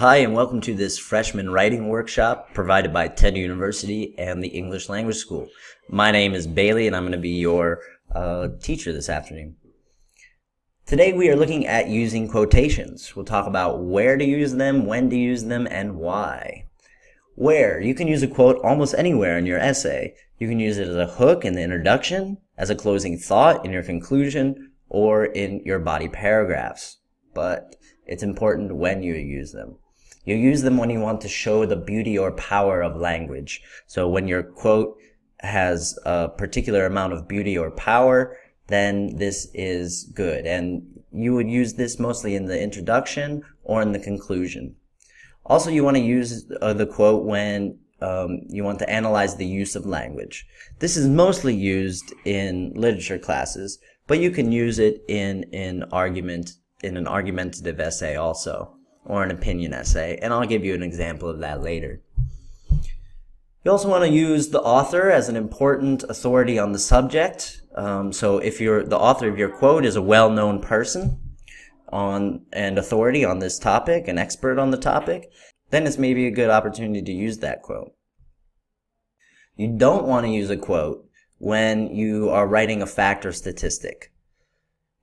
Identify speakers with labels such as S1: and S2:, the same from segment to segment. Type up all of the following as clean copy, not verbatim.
S1: Hi, and welcome to this freshman writing workshop provided by TEDU University and the English Language School. My name is Bailey, and I'm going to be your teacher this afternoon. Today we are looking at using quotations. We'll talk about where to use them, when to use them, and why. Where? You can use a quote almost anywhere in your essay. You can use it as a hook in the introduction, as a closing thought in your conclusion, or in your body paragraphs. But it's important when you use them. You use them when you want to show the beauty or power of language. So when your quote has a particular amount of beauty or power, then this is good. And you would use this mostly in the introduction or in the conclusion. Also, you want to use the quote when you want to analyze the use of language. This is mostly used in literature classes, but you can use it in an argumentative essay also, or an opinion essay, and I'll give you an example of that later. You also want to use the author as an important authority on the subject. So if the author of your quote is a well-known person and authority on this topic, an expert on the topic, then it's maybe a good opportunity to use that quote. You don't want to use a quote when you are writing a fact or statistic.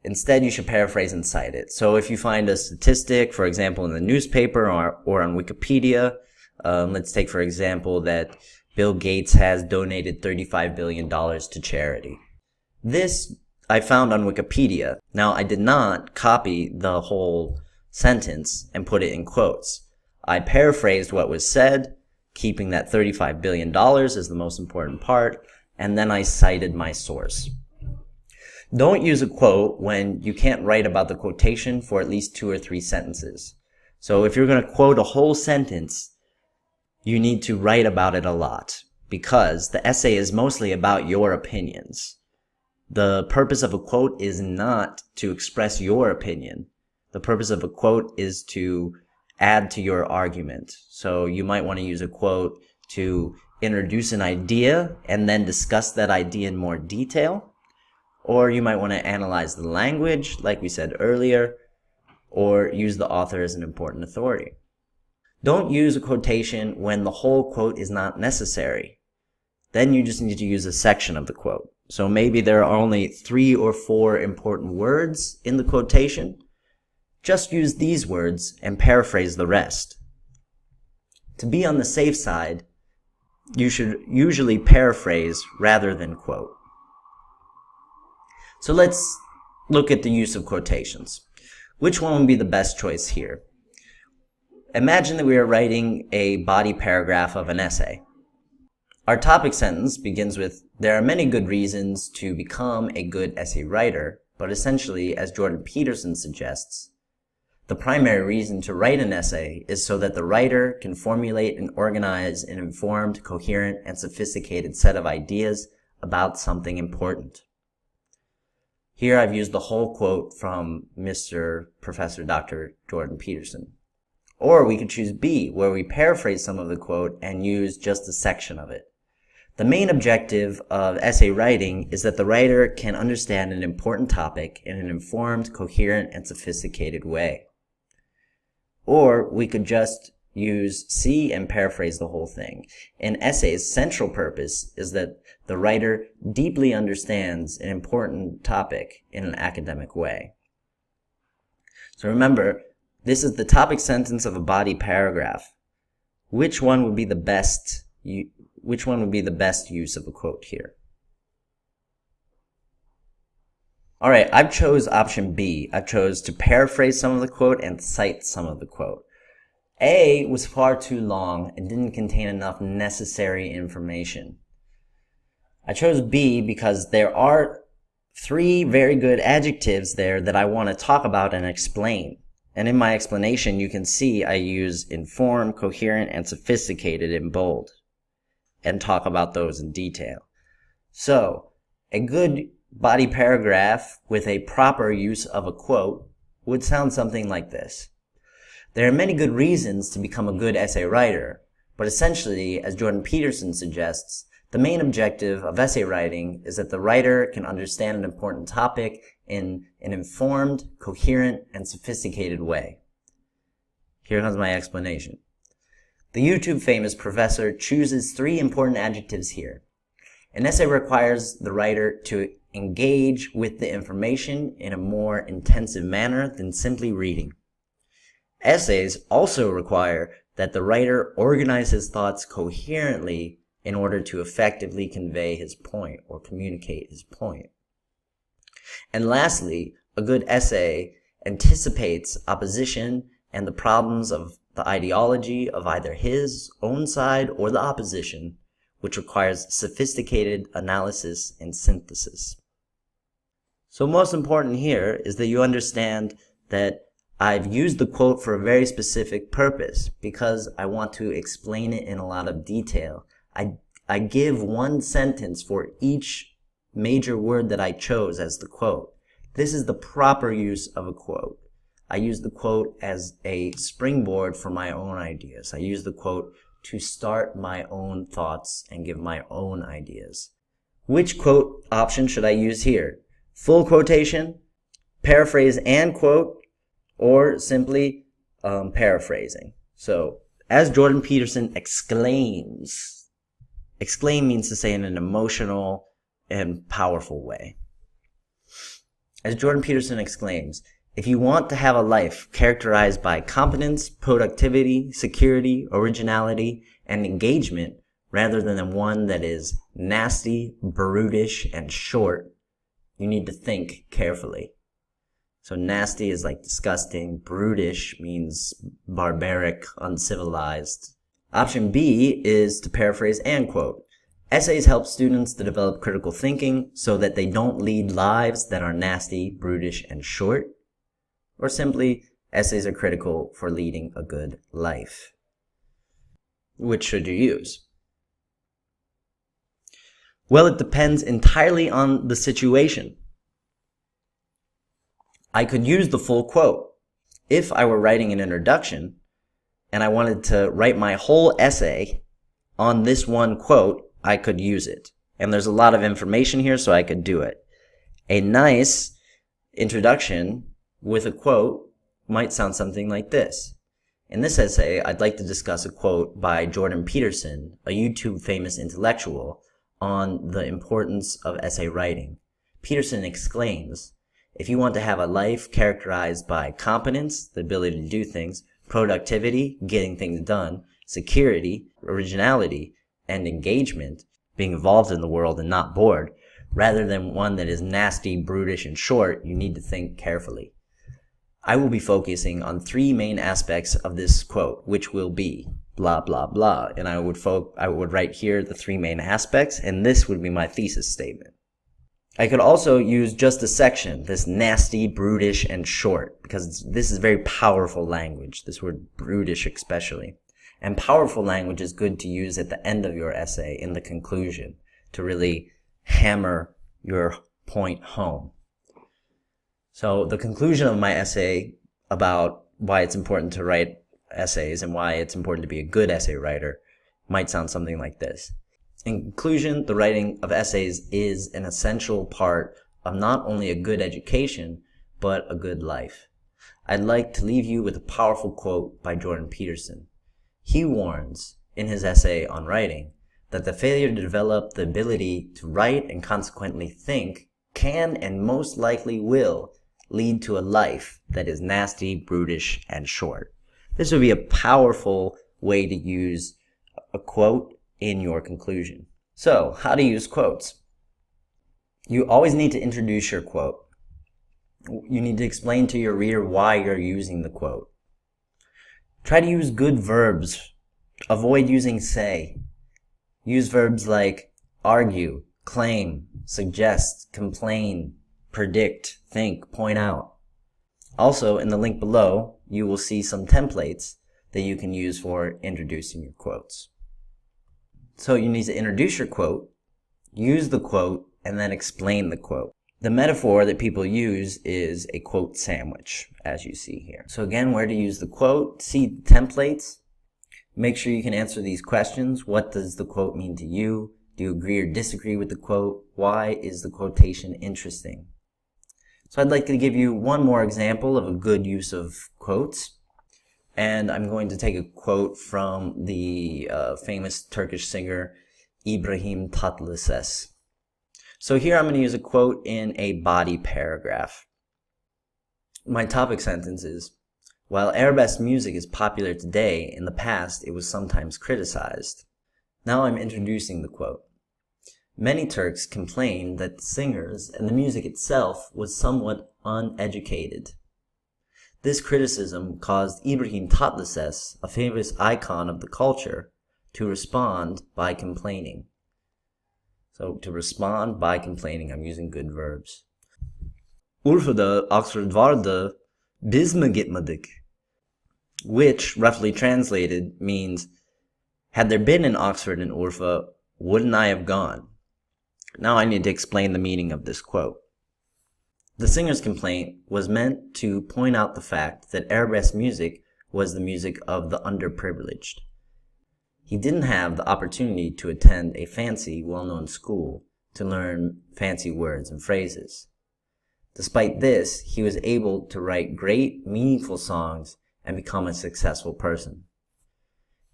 S1: Instead, you should paraphrase and cite it. So if you find a statistic, for example, in the newspaper or on Wikipedia, let's take, for example, that Bill Gates has donated $35 billion to charity. This I found on Wikipedia. Now, I did not copy the whole sentence and put it in quotes. I paraphrased what was said, keeping that $35 billion as the most important part, and then I cited my source. Don't use a quote when you can't write about the quotation for at least 2 or 3 sentences. So if you're going to quote a whole sentence, you need to write about it a lot, because the essay is mostly about your opinions. The purpose of a quote is not to express your opinion. The purpose of a quote is to add to your argument. So you might want to use a quote to introduce an idea and then discuss that idea in more detail. Or you might want to analyze the language, like we said earlier, or use the author as an important authority. Don't use a quotation when the whole quote is not necessary. Then you just need to use a section of the quote. So maybe there are only 3 or 4 important words in the quotation. Just use these words and paraphrase the rest. To be on the safe side, you should usually paraphrase rather than quote. So let's look at the use of quotations. Which one would be the best choice here? Imagine that we are writing a body paragraph of an essay. Our topic sentence begins with, "There are many good reasons to become a good essay writer, but essentially, as Jordan Peterson suggests, the primary reason to write an essay is so that the writer can formulate and organize an informed, coherent, and sophisticated set of ideas about something important." Here I've used the whole quote from Professor Dr. Jordan Peterson. Or we could choose B, where we paraphrase some of the quote and use just a section of it. The main objective of essay writing is that the writer can understand an important topic in an informed, coherent, and sophisticated way. Or we could just use C and paraphrase the whole thing. An essay's central purpose is that the writer deeply understands an important topic in an academic way. So remember, this is the topic sentence of a body paragraph. Which one would be the best use of a quote here? All right, I've chose option B. I chose to paraphrase some of the quote and cite some of the quote. A was far too long and didn't contain enough necessary information. I chose B because there are 3 very good adjectives there that I want to talk about and explain. And in my explanation, you can see I use informed, coherent, and sophisticated in bold and talk about those in detail. So, a good body paragraph with a proper use of a quote would sound something like this. There are many good reasons to become a good essay writer, but essentially, as Jordan Peterson suggests, the main objective of essay writing is that the writer can understand an important topic in an informed, coherent, and sophisticated way. Here comes my explanation. The YouTube famous professor chooses 3 important adjectives here. An essay requires the writer to engage with the information in a more intensive manner than simply reading. Essays also require that the writer organize his thoughts coherently in order to effectively convey his point or communicate his point. And lastly, a good essay anticipates opposition and the problems of the ideology of either his own side or the opposition, which requires sophisticated analysis and synthesis. So most important here is that you understand that I've used the quote for a very specific purpose because I want to explain it in a lot of detail. I give one sentence for each major word that I chose as the quote. This is the proper use of a quote. I use the quote as a springboard for my own ideas. I use the quote to start my own thoughts and give my own ideas. Which quote option should I use here? Full quotation, paraphrase and quote, or simply paraphrasing? So, as Jordan Peterson exclaims, exclaim means to say in an emotional and powerful way. As Jordan Peterson exclaims, if you want to have a life characterized by competence, productivity, security, originality, and engagement, rather than one that is nasty, brutish, and short, you need to think carefully. So nasty is like disgusting, brutish means barbaric, uncivilized. Option B is to paraphrase and quote. Essays help students to develop critical thinking so that they don't lead lives that are nasty, brutish, and short. Or simply, essays are critical for leading a good life. Which should you use? Well, it depends entirely on the situation. I could use the full quote. If I were writing an introduction and I wanted to write my whole essay on this one quote, I could use it. And there's a lot of information here, so I could do it. A nice introduction with a quote might sound something like this. In this essay, I'd like to discuss a quote by Jordan Peterson, a YouTube famous intellectual, on the importance of essay writing. Peterson exclaims, if you want to have a life characterized by competence, the ability to do things, productivity, getting things done, security, originality, and engagement, being involved in the world and not bored, rather than one that is nasty, brutish, and short, you need to think carefully. I will be focusing on 3 main aspects of this quote, which will be blah, blah, blah. And I would write here the 3 main aspects, and this would be my thesis statement. I could also use just a section, this nasty, brutish, and short, because this is very powerful language, this word brutish especially. And powerful language is good to use at the end of your essay, in the conclusion, to really hammer your point home. So the conclusion of my essay about why it's important to write essays and why it's important to be a good essay writer might sound something like this. In conclusion, the writing of essays is an essential part of not only a good education, but a good life. I'd like to leave you with a powerful quote by Jordan Peterson. He warns, in his essay on writing, that the failure to develop the ability to write and consequently think can and most likely will lead to a life that is nasty, brutish, and short. This would be a powerful way to use a quote in your conclusion. So, how to use quotes? You always need to introduce your quote. You need to explain to your reader why you're using the quote. Try to use good verbs. Avoid using say. Use verbs like argue, claim, suggest, complain, predict, think, point out. Also, in the link below, you will see some templates that you can use for introducing your quotes. So you need to introduce your quote, use the quote, and then explain the quote. The metaphor that people use is a quote sandwich, as you see here. So again, where to use the quote, see the templates. Make sure you can answer these questions. What does the quote mean to you? Do you agree or disagree with the quote? Why is the quotation interesting? So I'd like to give you one more example of a good use of quotes. And I'm going to take a quote from the famous Turkish singer İbrahim Tatlıses. So here I'm going to use a quote in a body paragraph. My topic sentence is, while arabesque music is popular today, in the past it was sometimes criticized. Now I'm introducing the quote. Many Turks complained that the singers and the music itself was somewhat uneducated. This criticism caused İbrahim Tatlıses, a famous icon of the culture, to respond by complaining. So to respond by complaining, I'm using good verbs. Urfa'da Oxford vardı, biz mi gitmedik? Which, roughly translated, means, had there been an Oxford in Urfa, wouldn't I have gone? Now I need to explain the meaning of this quote. The singer's complaint was meant to point out the fact that arabesque music was the music of the underprivileged. He didn't have the opportunity to attend a fancy, well-known school to learn fancy words and phrases. Despite this, he was able to write great, meaningful songs and become a successful person.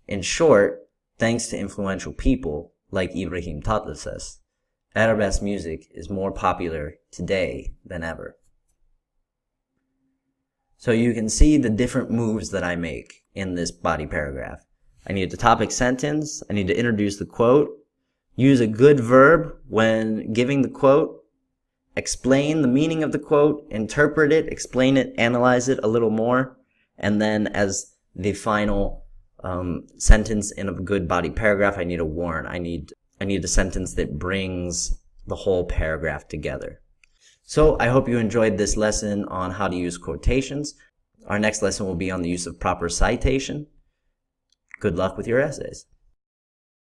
S1: In short, thanks to influential people like İbrahim Tatlıses, arabesque music is more popular today than ever. So you can see the different moves that I make in this body paragraph. I need the topic sentence, I need to introduce the quote, use a good verb when giving the quote, explain the meaning of the quote, interpret it, explain it, analyze it a little more, and then as the final sentence in a good body paragraph, I need a warn. I need a sentence that brings the whole paragraph together. So I hope you enjoyed this lesson on how to use quotations. Our next lesson will be on the use of proper citation. Good luck with your essays.